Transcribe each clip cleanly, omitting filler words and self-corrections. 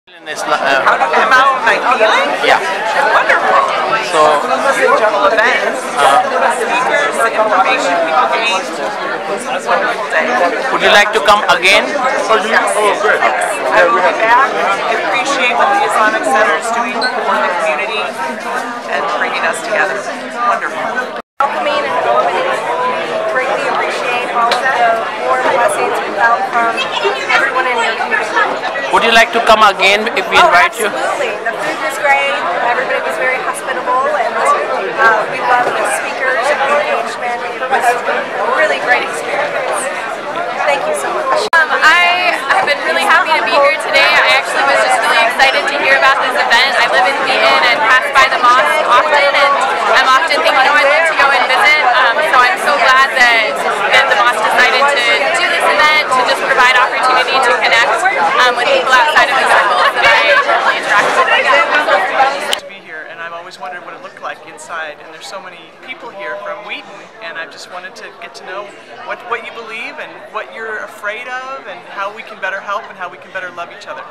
How to come out of my feeling? Yeah. It's wonderful. So, Wonderful events, speakers, information people gain. It's a wonderful day. would you like to come again? Yes. I will be back. I appreciate what the Islamic Center is doing for the community and bringing us together. It's wonderful. Welcoming and informative. We greatly appreciate all of the warm blessings we felt from everyone in your community. Would you like to come again if we invite you? Absolutely. The food was great. Everybody was very hospitable, and we loved the speakers and the engagement. It was a really great experience. Thank you so much. I have been really happy to be here today. I actually was just really excited to hear about this event. I live in Wheaton and pass by the mosque often, and I'm often thinking, oh, I'd love to go and visit. So I'm so glad that the mosque decided to do this event to just provide opportunity to connect with people outside of the circles that I normally interact with. To be here, and I've always wondered what it looked like inside, and there's so many people here from Wheaton, and I just wanted to get to know what you believe and what you're afraid of and how we can better help and how we can better love each other.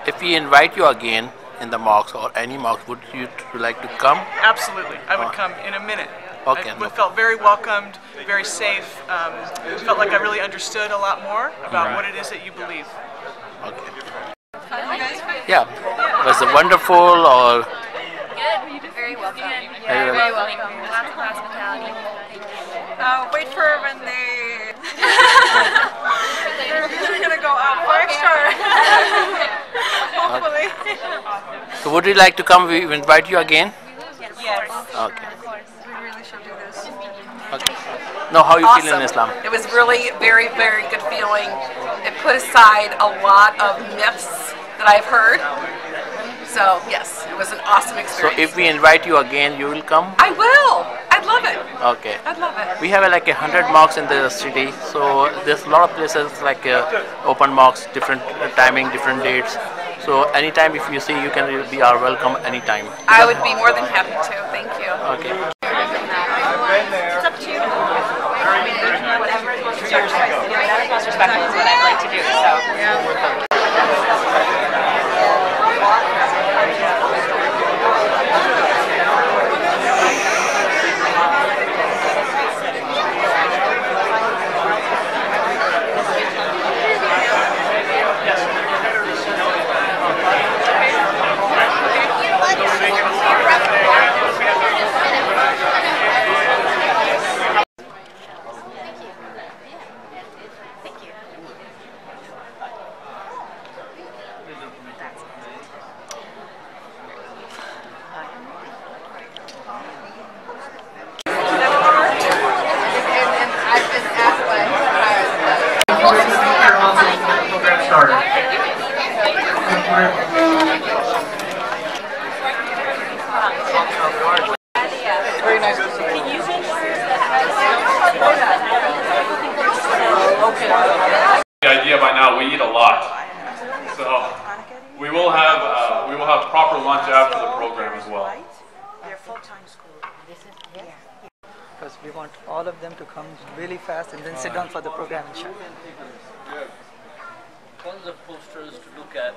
If we invite you again in the mosque or any mosque, would you like to come? Absolutely. I would come in a minute. Okay, I felt very welcomed, very safe, felt like I really understood a lot more about what it is that you believe. Okay. Yeah. Was it wonderful or? Good. Very welcome. Very Very welcome. Lots of hospitality. Wait for when they're gonna go out first, or hopefully. So would you like to come? We invite you again. Yes. Okay. We really should do this. Okay. Now, how you feel in Islam? It was really very, very good feeling. It put aside a lot of myths that I've heard. So yes, it was an awesome So experience. if we invite you again, you will come? I will. I'd love it. Okay. I'd love it. We have like 100 mosques in the city, so there's a lot of places like open mosques, different timing, different dates. So anytime if you see, you can be our welcome anytime. I would be more than happy to. Thank you. Okay. It's up to you. Whatever is most respectful is what I'd like to do. So. Very nice to see you. The idea by now, we eat a lot, so we will have proper lunch after the program as well. They're full-time school. Because we want all of them to come really fast and then sit down for the program, inshallah. Tons of posters to look at.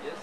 Yes.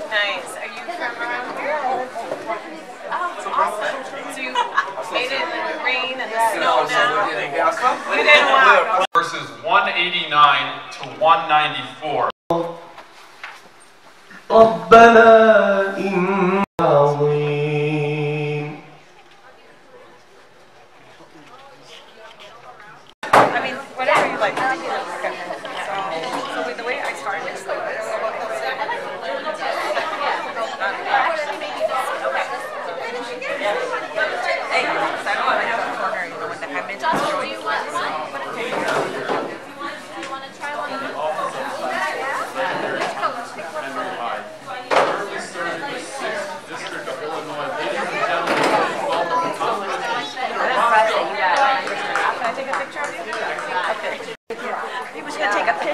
Nice. Are you from around here? Oh, awesome. So you made it in the rain and the snow now? You did well. Verses 189 to 194. ربنا إن عظيم. I mean, whatever you like. So the way I started is like this.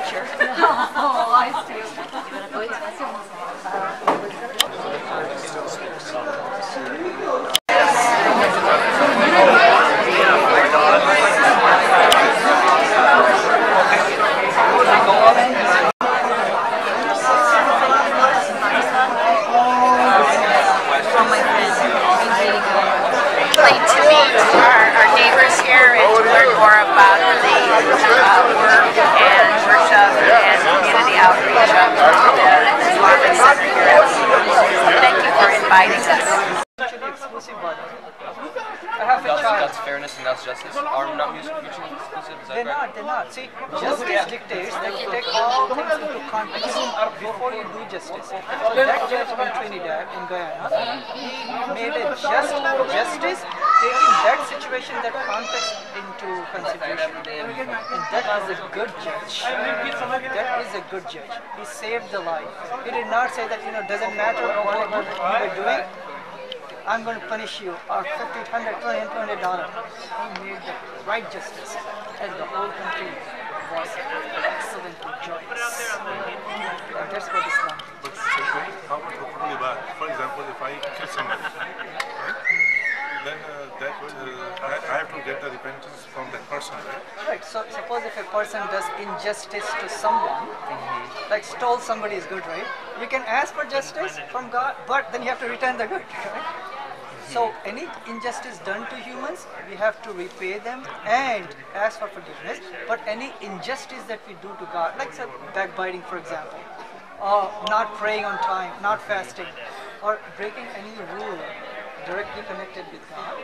picture. To meet our neighbors here and to learn more about the work and worship and community outreach of the Islamic Center here. Thank you for inviting us. Exclusive by the way. I have a child. That's fairness and that's justice. Are not mutually exclusive? Is that They're not. See, justice dictates that you take all things into context before you do justice. So that judge in Trinidad, in Guyana, he made a just justice, taking that situation, that context into consideration. And that is a good judge. That is a good judge. He saved the life. He did not say that, doesn't matter whatever you were doing, I'm going to punish you, or $50, $100, $200. He made the right justice, and the whole country was excellently joyous. And that's what Islam is. But how totally bad. For example, if I kill somebody, right, then I have to get the repentance from that person, right? Right. So suppose if a person does injustice to someone, like stole somebody is good, right? You can ask for justice from God, but then you have to return the good, right? So any injustice done to humans, we have to repay them and ask for forgiveness. But any injustice that we do to God, like say backbiting, for example, or not praying on time, not fasting, or breaking any rule directly connected with God,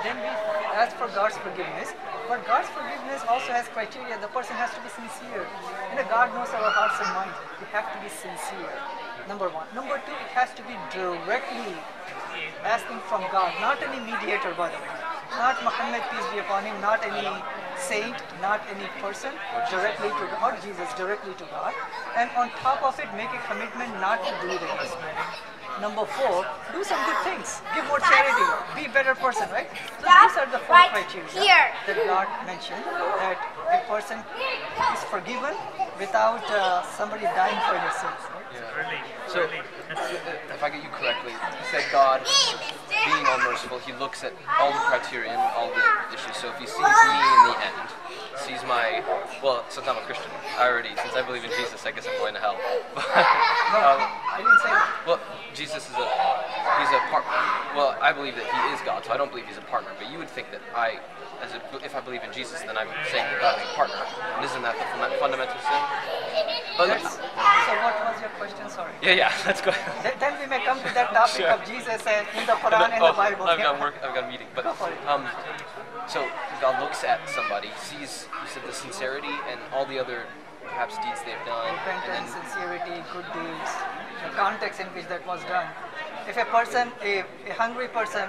then we ask for God's forgiveness. But God's forgiveness also has criteria. The person has to be sincere. God knows our hearts and minds. We have to be sincere. Number one. Number two, it has to be directly asking from God, not any mediator, by the way. Not Muhammad, peace be upon him, not any saint, not any person, directly to God, or Jesus, directly to God. And on top of it, make a commitment not to do it again. Number four, do some good things. Give more charity. Be a better person, right? So these are the four criteria that God mentioned, that a person is forgiven without somebody dying for their sins. Yeah. So, if I get you correctly, you said God, being all merciful, he looks at all the criteria and all the issues. So if he sees me in the end, sees my, well, since I'm a Christian, since I believe in Jesus, I guess I'm going to hell. I didn't say that. Well, Jesus is he's a partner. Well, I believe that he is God, so I don't believe he's a partner. But you would think that if I believe in Jesus, then I'm saying that God is a partner. And isn't that the fundamental sin? So what was your question? Sorry. Yeah, let's go. Then we may come to that topic of Jesus and in the Quran and the Bible. I've got a meeting. But so God looks at somebody, sees, you said, the sincerity and all the other perhaps deeds they've done. Repentance, sincerity, good deeds, the context in which that was done. If a person, a hungry person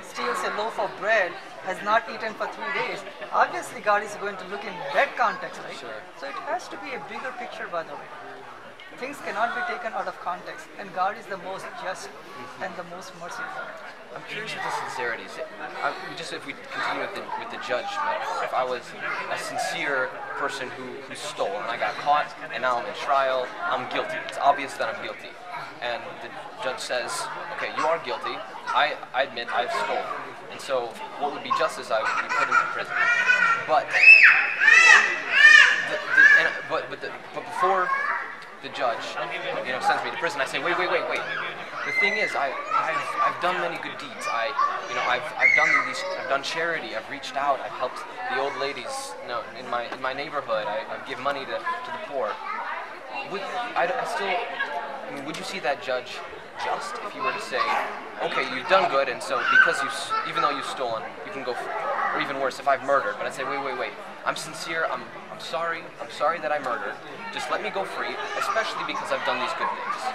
steals a loaf of bread, has not eaten for 3 days, obviously God is going to look in that context, right? Sure. So it has to be a bigger picture, by the way. Things cannot be taken out of context, and God is the most just and the most merciful. I'm curious with the sincerities. If we continue with the judge metaphor, if I was a sincere person who stole and I got caught and now I'm in trial, I'm guilty. It's obvious that I'm guilty. And the judge says, okay, you are guilty. I admit I've stolen. And so what would be justice? I would be put into prison. But before the judge, sends me to prison, I say, wait. The thing is, I've done many good deeds. I've done charity. I've reached out. I've helped the old ladies, in my neighborhood. I've given money to the poor. Would you see that judge just if you were to say, okay, you've done good, and so even though you've stolen, you can go free? Or even worse, if I've murdered, but I'd say, wait, I'm sincere, I'm sorry that I murdered, just let me go free, especially because I've done these good things.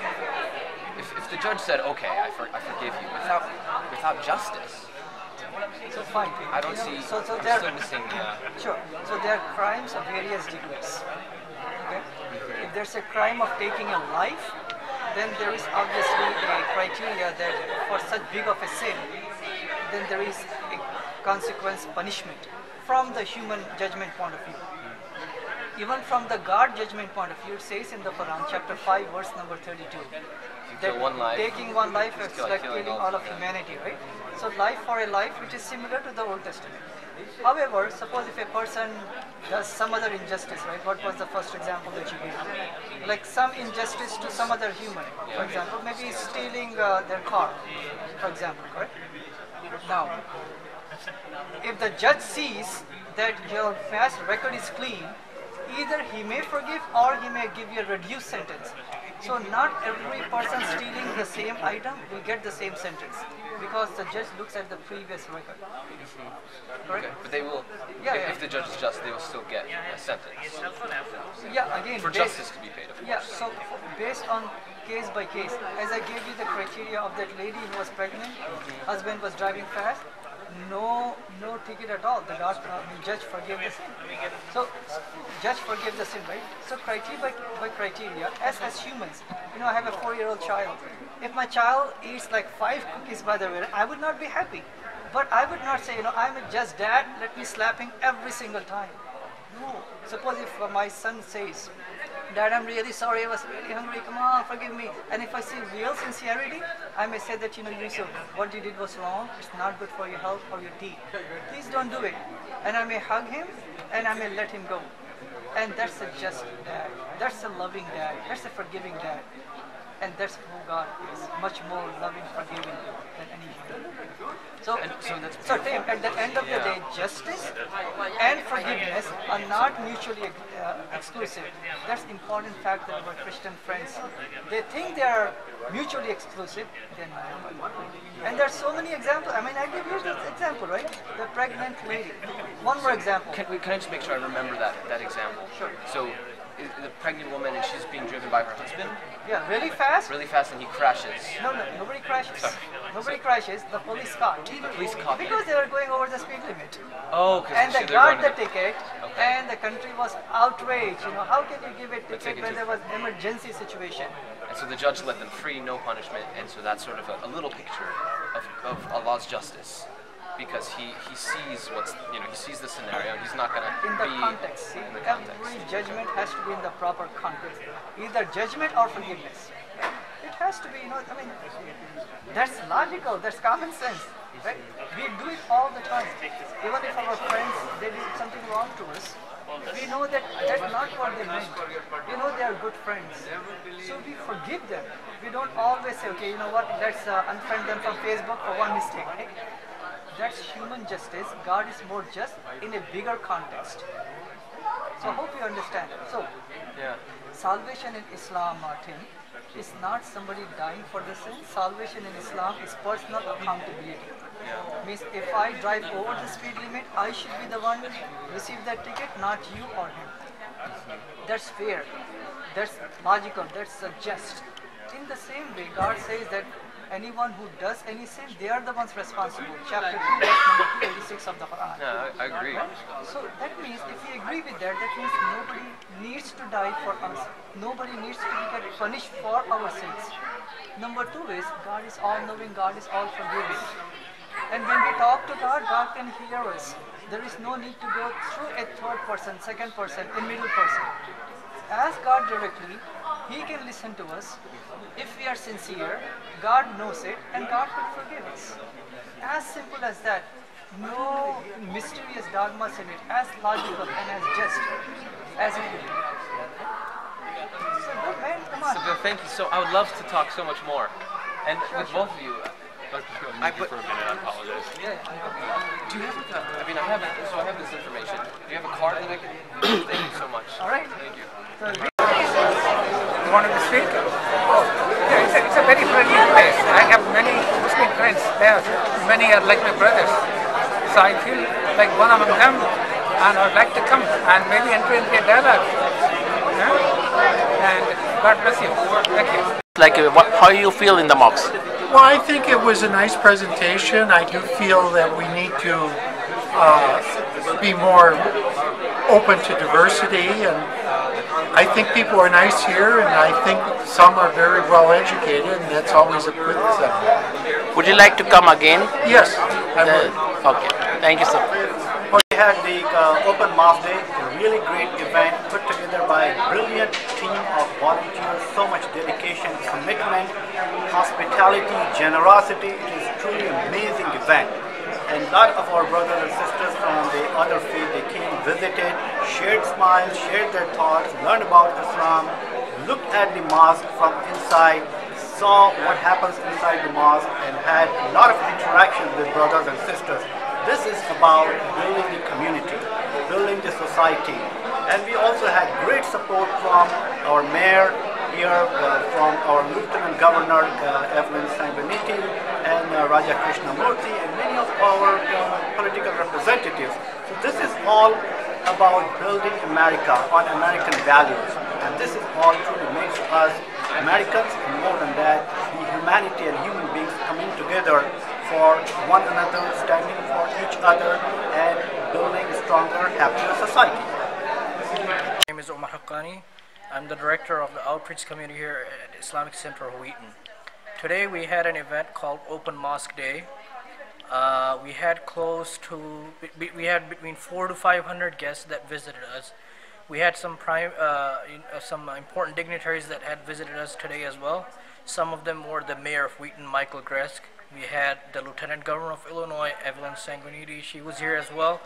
If the judge said, okay, I forgive you, without justice, so fine. I don't see, So I'm there, still missing, Sure. So there are crimes of various degrees. Okay? If there's a crime of taking a life, then there is obviously a criteria that for such big of a sin, then there is a consequence, punishment from the human judgment point of view. even from the God judgment point of view, it says in the Quran, chapter 5, verse number 32, kill one life, taking one life is like like killing all of humanity, right? So life for a life, which is similar to the Old Testament. However, suppose if a person does some other injustice, right? What was the first example that you gave? Like some injustice to some other human, for example, maybe stealing their car, for example, correct? Now, if the judge sees that your past record is clean, either he may forgive or he may give you a reduced sentence. So not every person stealing the same item will get the same sentence because the judge looks at the previous record. Okay, but they will, if the judge is just, they will still get a sentence. Yeah, again, for justice to be paid, of course. Yeah, so based on case by case, as I gave you the criteria of that lady who was pregnant, husband was driving fast, no ticket at all. The judge forgave the sin. So judge forgave the sin, right? So criteria by criteria, as humans, I have a 4-year-old child. If my child eats like 5 cookies by the way, I would not be happy. But I would not say, I'm a just dad, let me slap him every single time. No. Suppose if my son says, Dad, I'm really sorry, I was really hungry, come on, forgive me. And if I see real sincerity, I may say that, Yusuf, what you did was wrong, it's not good for your health or your teeth. Please don't do it. And I may hug him, and I may let him go. And that's a just dad, that's a loving dad, that's a forgiving dad. And that's who God is, much more loving, forgiving than any human. So Tim, at the end of the day, justice and forgiveness are not mutually exclusive. That's the important fact that our Christian friends, they think they are mutually exclusive, they're not. And there are so many examples. I mean, I give you this example, right? The pregnant lady. One more example. Can I just make sure I remember that example? Sure. So, the pregnant woman and she's being driven by her husband? Yeah, really fast? Really fast, and he crashes. No, nobody crashes. Sorry. Nobody crashes. The police caught. The police caught because they were going over the speed limit. Oh, and they got the ticket, and the country was outraged. How can you give a ticket when there was emergency situation? And so the judge let them free, no punishment, and so that's sort of a little picture of Allah's justice. Because he sees he sees the scenario. He's not gonna in the context. See, every judgment has to be in the proper context, either judgment or forgiveness. It has to be, that's logical. That's common sense, right? We do it all the time. Even if our friends they did something wrong to us, we know that that's not what they meant. They are good friends, so we forgive them. We don't always say, okay, let's unfriend them from Facebook for one mistake. Right? That's human justice. God is more just in a bigger context. So I hope you understand. So, salvation in Islam, Martin, is not somebody dying for the sin. Salvation in Islam is personal accountability. Means if I drive over the speed limit, I should be the one to receive that ticket, not you or him. That's fair. That's logical. That's just. In the same way, God says that anyone who does any sin, they are the ones responsible. Chapter 2, verse number 286 of the Quran. Yeah, I agree. Right? So that means, if we agree with that, that means nobody needs to die for us. Nobody needs to get punished for our sins. Number 2 is, God is all-knowing, God is all-forgiving. And when we talk to God, God can hear us. There is no need to go through a third person, second person, a middle person. Ask God directly, He can listen to us. If we are sincere, God knows it, and God will forgive us. As simple as that. No mysterious dogmas in it. As logical and as just as it is. So good man, come on. So thank you. So I would love to talk so much more, and with both of you. I put for a minute. I apologize. Do you have I have this information. Do you have a card that I can? Thank you so much. All right. Thank you. You want to speak? Oh, yeah, it's a very friendly place. I have many Muslim friends there. Many are like my brothers. So I feel like one among them, and I would like to come and maybe enter into a dialogue. And God bless you. Thank you. How you feel in the mosque? Well, I think it was a nice presentation. I do feel that we need to be more open to diversity, and I think people are nice here, and I think some are very well educated, and that's always a good thing. Would you like to come again? Yes, I would. Okay, thank you, sir. had the Open Mosque Day, a really great event put together by a brilliant team of volunteers, so much dedication, commitment, hospitality, generosity. It is truly an amazing event. And a lot of our brothers and sisters from the other faith, they came, visited, shared smiles, shared their thoughts, learned about Islam, looked at the mosque from inside, saw what happens inside the mosque, and had a lot of interactions with brothers and sisters. This is about building the community, building the society. And we also had great support from our mayor here, from our Lieutenant Governor Evelyn Sanguinetti and Raja Krishnamurti, and many of our political representatives. So this is all about building America on American values. And this is all truly makes us Americans, and more than that, the humanity and human beings coming together for one another, standing for each other, and building a stronger, happier society. My name is Omar Haqqani. I'm the director of the outreach community here at Islamic Center of Wheaton. Today we had an event called Open Mosque Day. We had between 400 to 500 guests that visited us. We had some important dignitaries that had visited us today as well. Some of them were the mayor of Wheaton, Michael Gresk. We had the Lieutenant Governor of Illinois, Evelyn Sanguinetti. She was here as well.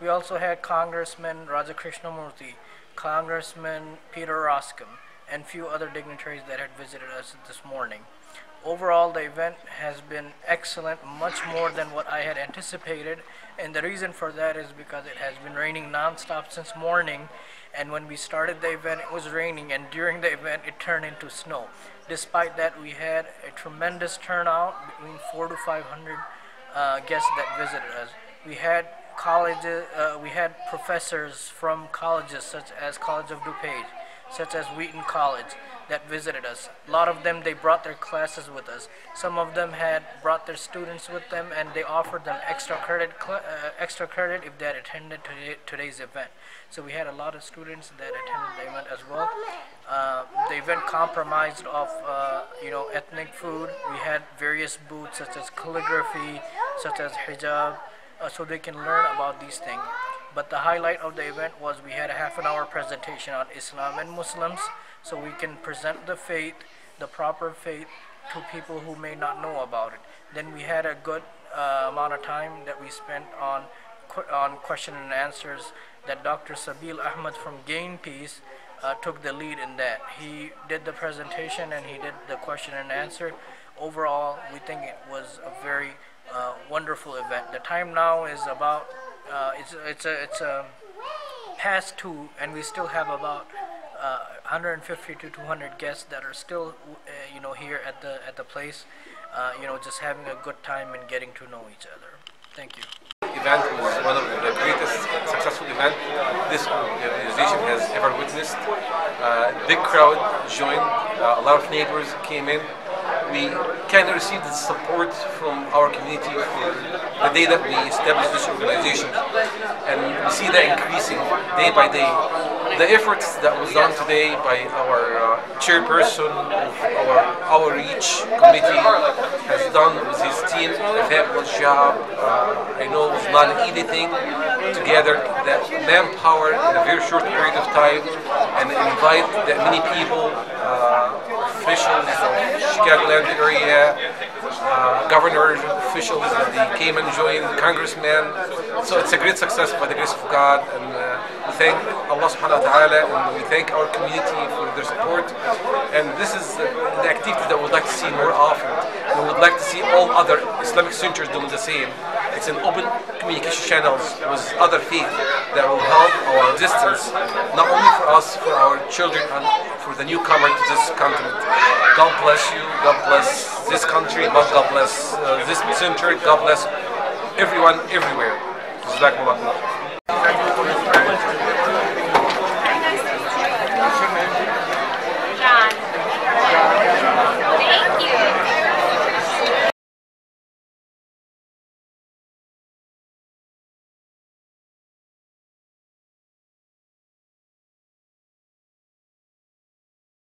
We also had Congressman Raja Krishnamurti, Congressman Peter Roskam, and few other dignitaries that had visited us this morning. Overall, the event has been excellent, much more than what I had anticipated, and the reason for that is because it has been raining non-stop since morning, and when we started the event it was raining, and during the event it turned into snow. Despite that, we had a tremendous turnout, between 400 to 500 guests that visited us. We had colleges, we had professors from colleges such as College of DuPage, such as Wheaton College, that visited us. A lot of them, they brought their classes with us. Some of them had brought their students with them, and they offered them extra credit if they had attended today's event. So we had a lot of students that attended the event as well. The event compromised of ethnic food. We had various booths such as calligraphy, such as hijab, so they can learn about these things. But the highlight of the event was we had a half-an-hour presentation on Islam and Muslims, so we can present the faith, the proper faith, to people who may not know about it. Then we had a good amount of time that we spent on question and answers, that Dr. Sabil Ahmed from Gain Peace took the lead in that. He did the presentation and he did the question and answer. Overall, we think it was a very wonderful event. The time now is about it's past 2, and we still have about 150 to 200 guests that are still here at the place, just having a good time and getting to know each other. Thank you. The event was one of the greatest successful events this organization has ever witnessed. Big crowd joined, a lot of neighbors came in. We kind of received the support from our community for the day that we established this organization, and we see that increasing day by day. The efforts that was done today by our chairperson of our outreach committee has done with his team a fabulous job. I know it was not an easy thing to gather that manpower in a very short period of time and invite that many people, officials of Chicagoland area, governors, officials, they came and joined, congressmen. So it's a great success by the grace of God, and we thank Allah subhanahu wa ta'ala, and we thank our community for their support. And this is the activity that we'd like to see more often. We would like to see all other Islamic centers doing the same. It's an open communication channels with other faith that will help our existence, not only for us, for our children, and for the newcomer to this continent. God bless you, God bless this country, God bless this center, God bless everyone everywhere. Jazakumullah.